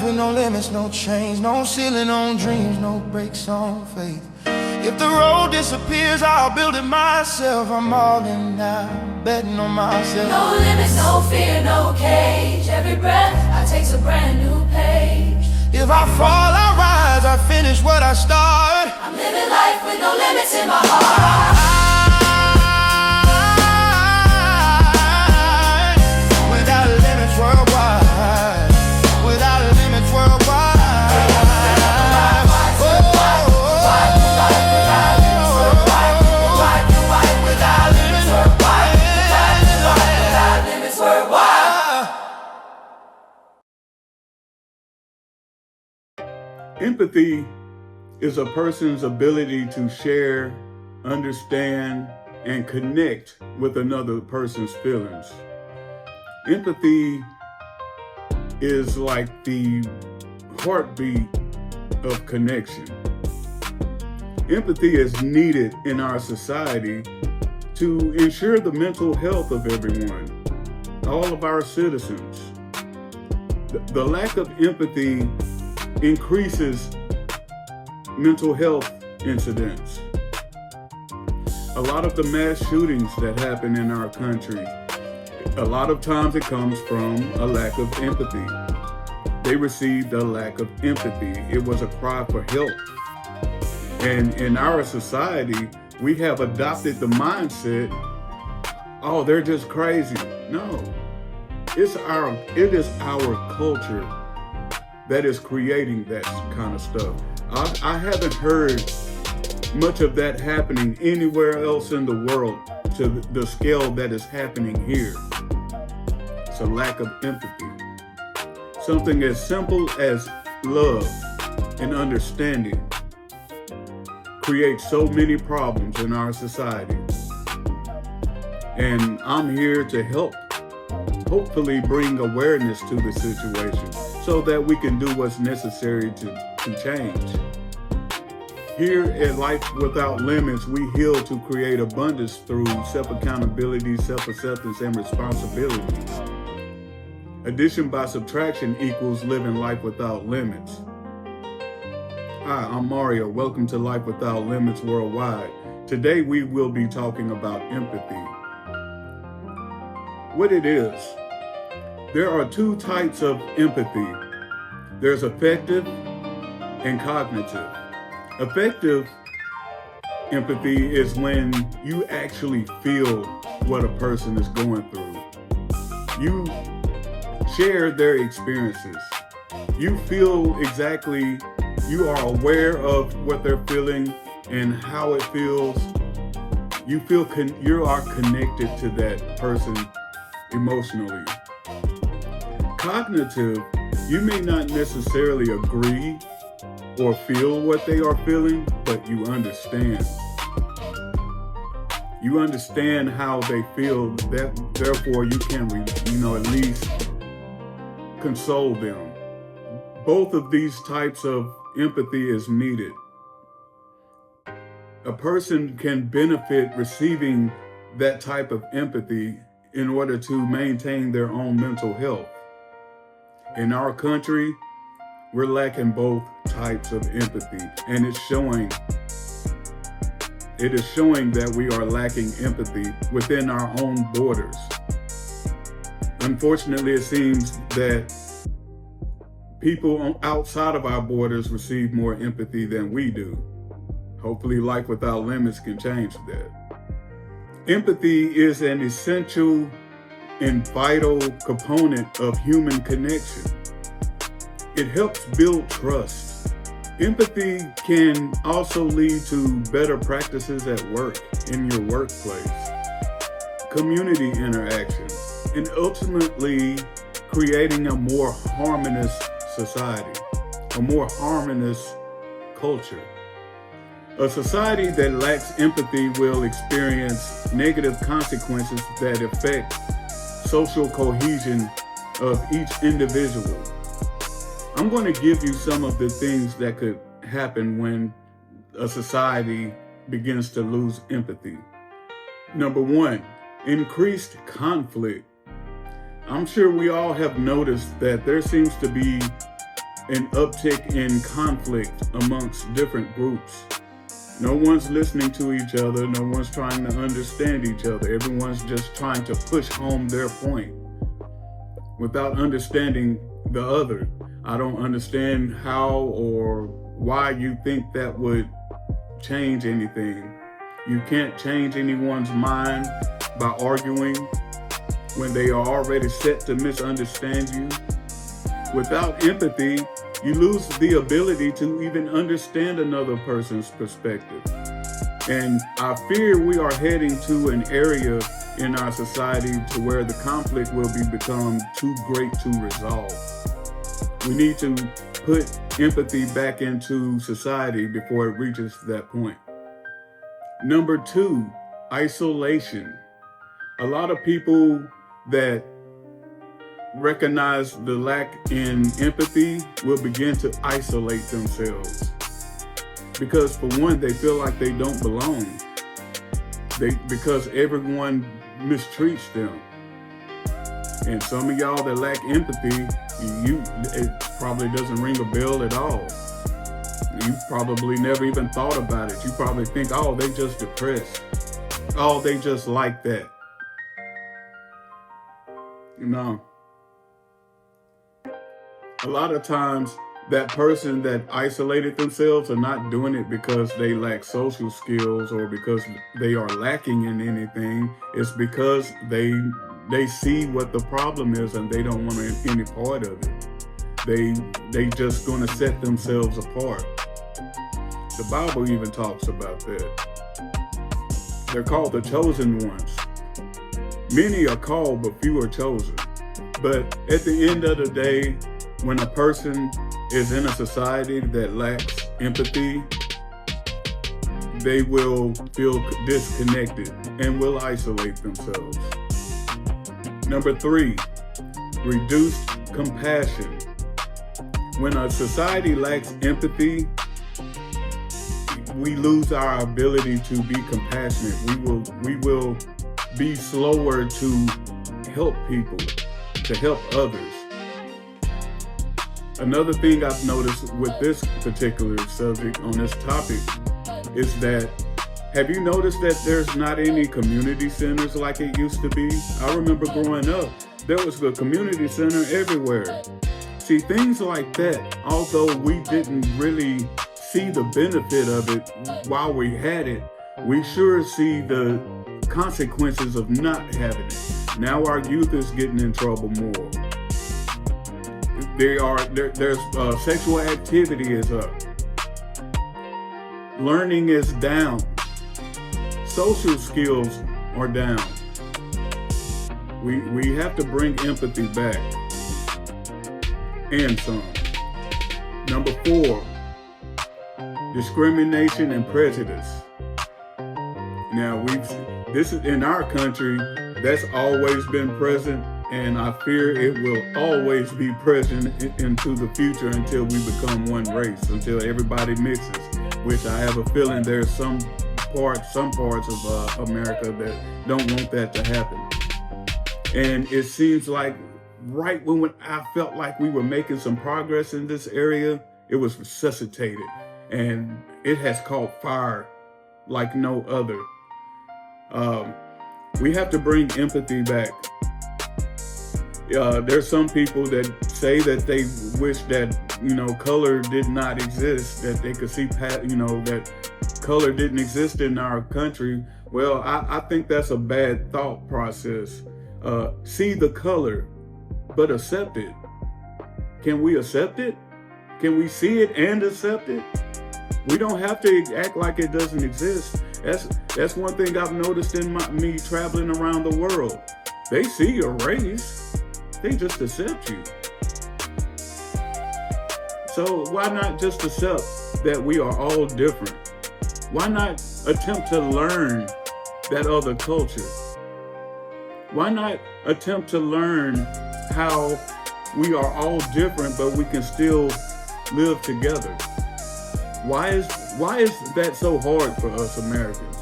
with no limits, no chains, no ceiling on dreams, no brakes on faith. If the road disappears, I'll build it myself. I'm all in now, betting on myself. No limits, no fear, no cage. Every breath I take's a brand new page. If I fall, I rise, I finish what I start. I'm living life with no limits in my heart. Without limits worldwide. Without limits worldwide. Empathy is a person's ability to share, understand, and connect with another person's feelings. Empathy is like the heartbeat of connection. Empathy is needed in our society to ensure the mental health of everyone, all of our citizens. The lack of empathy increases mental health incidents. A lot of the mass shootings that happen in our country, a lot of times it comes from a lack of empathy. They received a lack of empathy. It was a cry for help. And in our society, we have adopted the mindset, oh, they're just crazy. No, it is our culture that is creating that kind of stuff. I haven't heard much of that happening anywhere else in the world to the scale that is happening here. It's a lack of empathy. Something as simple as love and understanding creates so many problems in our society. And I'm here to help, hopefully bring awareness to the situation, so that we can do what's necessary to change. Here at Life Without Limits, we heal to create abundance through self-accountability, self-acceptance, and responsibilities. Addition by subtraction equals living life without limits. Hi, I'm Mario. Welcome to Life Without Limits Worldwide. Today we will be talking about empathy. What it is. There are two types of empathy. There's affective and cognitive. Affective empathy is when you actually feel what a person is going through. You share their experiences. You feel exactly, you are aware of what they're feeling and how it feels. You feel you are connected to that person emotionally. Cognitive, you may not necessarily agree or feel what they are feeling, but you understand. You understand how they feel, that therefore you can, at least console them. Both of these types of empathy is needed. A person can benefit receiving that type of empathy in order to maintain their own mental health. In our country, we're lacking both types of empathy, and it is showing that we are lacking empathy within our own borders. Unfortunately, it seems that people outside of our borders receive more empathy than we do. Hopefully, Life Without Limits can change that. Empathy is an essential and vital component of human connection. It helps build trust. Empathy can also lead to better practices at work, in your workplace, community interactions, and ultimately creating a more harmonious society, a more harmonious culture. A society that lacks empathy will experience negative consequences that affect social cohesion of each individual. I'm going to give you some of the things that could happen when a society begins to lose empathy. Number one, increased conflict. I'm sure we all have noticed that there seems to be an uptick in conflict amongst different groups. No one's listening to each other. No one's trying to understand each other. Everyone's just trying to push home their point without understanding the other. I don't understand how or why you think that would change anything. You can't change anyone's mind by arguing when they are already set to misunderstand you. Without empathy, you lose the ability to even understand another person's perspective. And I fear we are heading to an area in our society to where the conflict will become too great to resolve. We need to put empathy back into society before it reaches that point. Number 2, isolation. A lot of people that recognize the lack in empathy will begin to isolate themselves. Because for one, they feel like they don't belong. Because everyone mistreats them. And some of y'all that lack empathy, it probably doesn't ring a bell at all. You probably never even thought about it. You probably think, oh, they just depressed. Oh, they just like that. No. A lot of times, that person that isolated themselves are not doing it because they lack social skills or because they are lacking in anything. It's because they see what the problem is and they don't want any part of it. They just gonna set themselves apart. The Bible even talks about that. They're called the chosen ones. Many are called, but few are chosen. But at the end of the day, when a person is in a society that lacks empathy, they will feel disconnected and will isolate themselves. Number 3, reduced compassion. When a society lacks empathy, we lose our ability to be compassionate. We will be slower to help people, to help others. Another thing I've noticed with this particular subject on this topic is that, have you noticed that there's not any community centers like it used to be? I remember growing up, there was a community center everywhere. See, things like that, although we didn't really see the benefit of it while we had it, we sure see the consequences of not having it. Now our youth is getting in trouble more. There's sexual activity is up. Learning is down. Social skills are down. We have to bring empathy back. And some. Number 4, discrimination and prejudice. Now this is in our country, that's always been present. And I fear it will always be present into the future until we become one race, until everybody mixes, which I have a feeling there's some parts of America that don't want that to happen. And it seems like right when I felt like we were making some progress in this area, it was resuscitated. And it has caught fire like no other. We have to bring empathy back. There's some people that say that they wish that, color did not exist, that they could see, that color didn't exist in our country. Well, I think that's a bad thought process. See the color, but accept it. Can we accept it? Can we see it and accept it? We don't have to act like it doesn't exist. That's one thing I've noticed in me traveling around the world. They see your race. They just accept you. So why not just accept that we are all different? Why not attempt to learn that other culture? Why not attempt to learn how we are all different, but we can still live together? Why is that so hard for us Americans?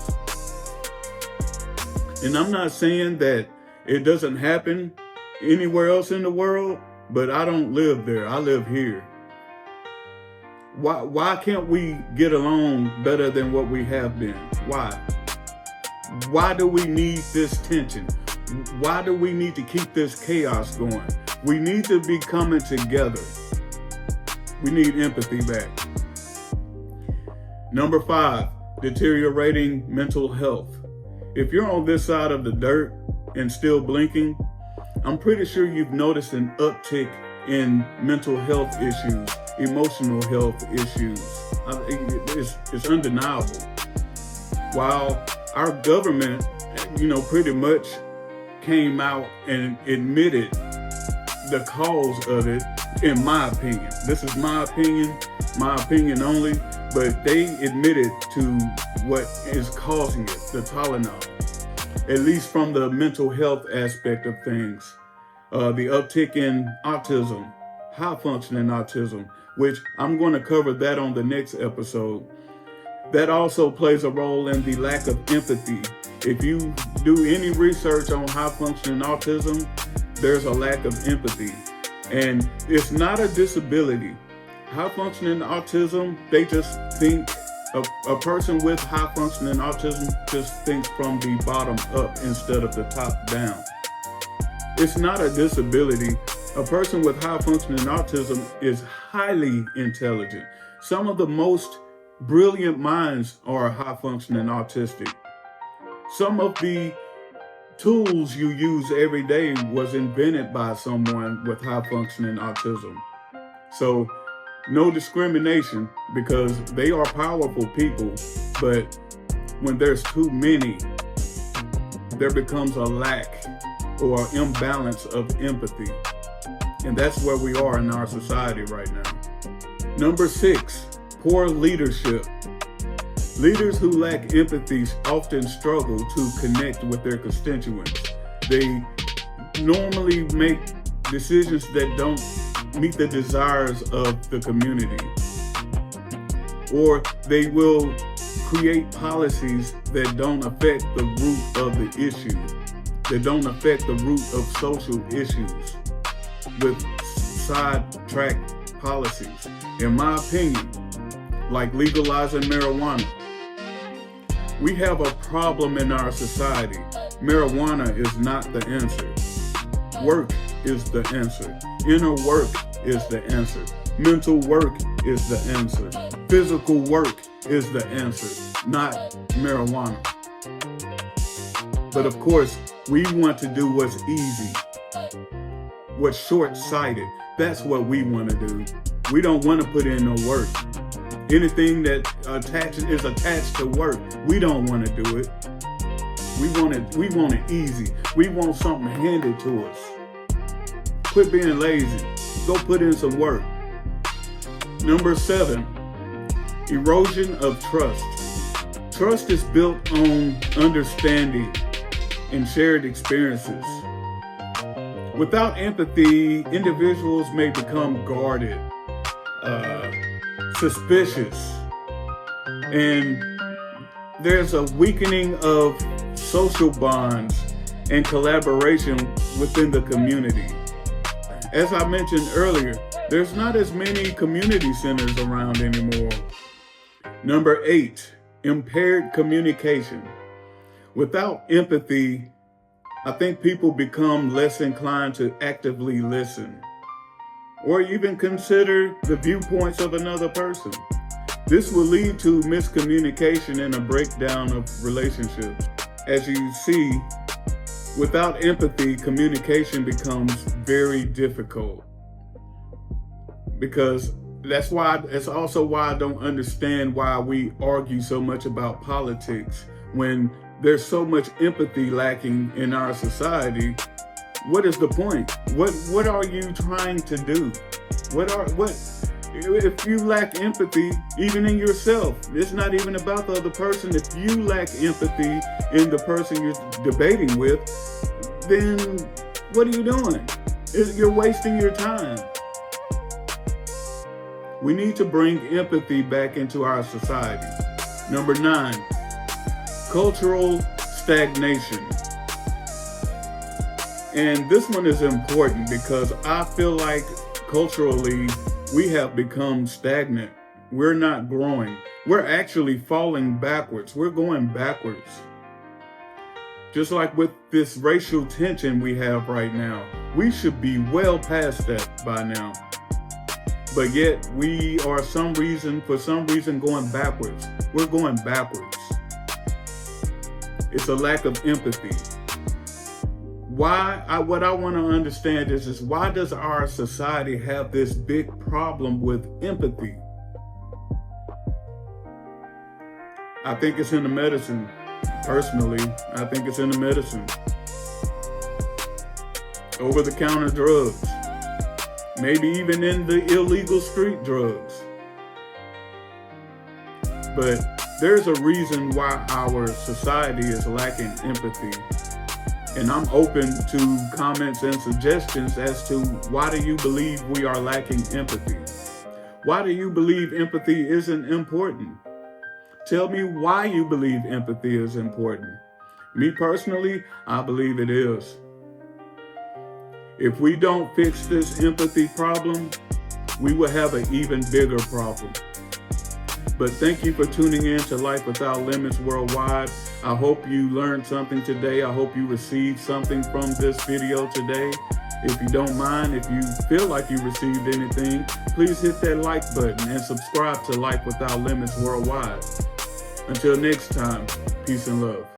And I'm not saying that it doesn't happen anywhere else in the world, but I don't live there. I live here. Why can't we get along better than what we have been? Why? Why do we need this tension? Why do we need to keep this chaos going? We need to be coming together. We need empathy back. Number 5, deteriorating mental health. If you're on this side of the dirt and still blinking, I'm pretty sure you've noticed an uptick in mental health issues, emotional health issues. It's undeniable. While our government, pretty much came out and admitted the cause of it, in my opinion. This is my opinion only, but they admitted to what is causing it, the Tylenol, at least from the mental health aspect of things. The uptick in autism, high functioning autism, which I'm going to cover that on the next episode. That also plays a role in the lack of empathy. If you do any research on high functioning autism, there's a lack of empathy. And it's not a disability. High functioning autism, they just think, a person with high functioning autism just thinks from the bottom up instead of the top down. It's not a disability. A person with high functioning autism is highly intelligent. Some of the most brilliant minds are high functioning autistic. Some of the tools you use every day was invented by someone with high functioning autism. So no discrimination, because they are powerful people, but when there's too many, there becomes a lack or imbalance of empathy. And that's where we are in our society right now. Number 6, poor leadership. Leaders who lack empathy often struggle to connect with their constituents. They normally make decisions that don't meet the desires of the community. Or they will create policies that don't affect the root of the issue, that don't affect the root of social issues with sidetrack policies. In my opinion, like legalizing marijuana, we have a problem in our society. Marijuana is not the answer. Work is the answer. Inner work is the answer. Mental work is the answer. Physical work is the answer, not marijuana. But of course, we want to do what's easy, what's short-sighted. That's what we want to do. We don't want to put in no work. Anything that is attached to work, we don't want to do it. We want it easy. We want something handed to us. Quit being lazy. Go put in some work. Number 7, erosion of trust. Trust is built on understanding and shared experiences. Without empathy, individuals may become guarded, suspicious, and there's a weakening of social bonds and collaboration within the community. As I mentioned earlier, there's not as many community centers around anymore. Number 8, impaired communication. Without empathy, I think people become less inclined to actively listen or even consider the viewpoints of another person. This will lead to miscommunication and a breakdown of relationships. As you see, without empathy, communication becomes very difficult. Because that's also why I don't understand why we argue so much about politics when there's so much empathy lacking in our society. What is the point? What are you trying to do? If you lack empathy, even in yourself, it's not even about the other person. If you lack empathy in the person you're debating with, then what are you doing? You're wasting your time. We need to bring empathy back into our society. Number 9, cultural stagnation. And this one is important because I feel like culturally we have become stagnant we're not growing. We're actually falling backwards. We're going backwards. Just like with this racial tension we have right now, we should be well past that by now. But yet we are for some reason going backwards. We're going backwards. It's a lack of empathy. What I want to understand is why does our society have this big problem with empathy? I think it's in the medicine. Personally, I think it's in the medicine. Over-the-counter drugs. Maybe even in the illegal street drugs. But there's a reason why our society is lacking empathy. And I'm open to comments and suggestions as to why do you believe we are lacking empathy? Why do you believe empathy isn't important? Tell me why you believe empathy is important. Me personally, I believe it is. If we don't fix this empathy problem, we will have an even bigger problem. But thank you for tuning in to Life Without Limits Worldwide. I hope you learned something today. I hope you received something from this video today. If you don't mind, if you feel like you received anything, please hit that like button and subscribe to Life Without Limits Worldwide. Until next time, peace and love.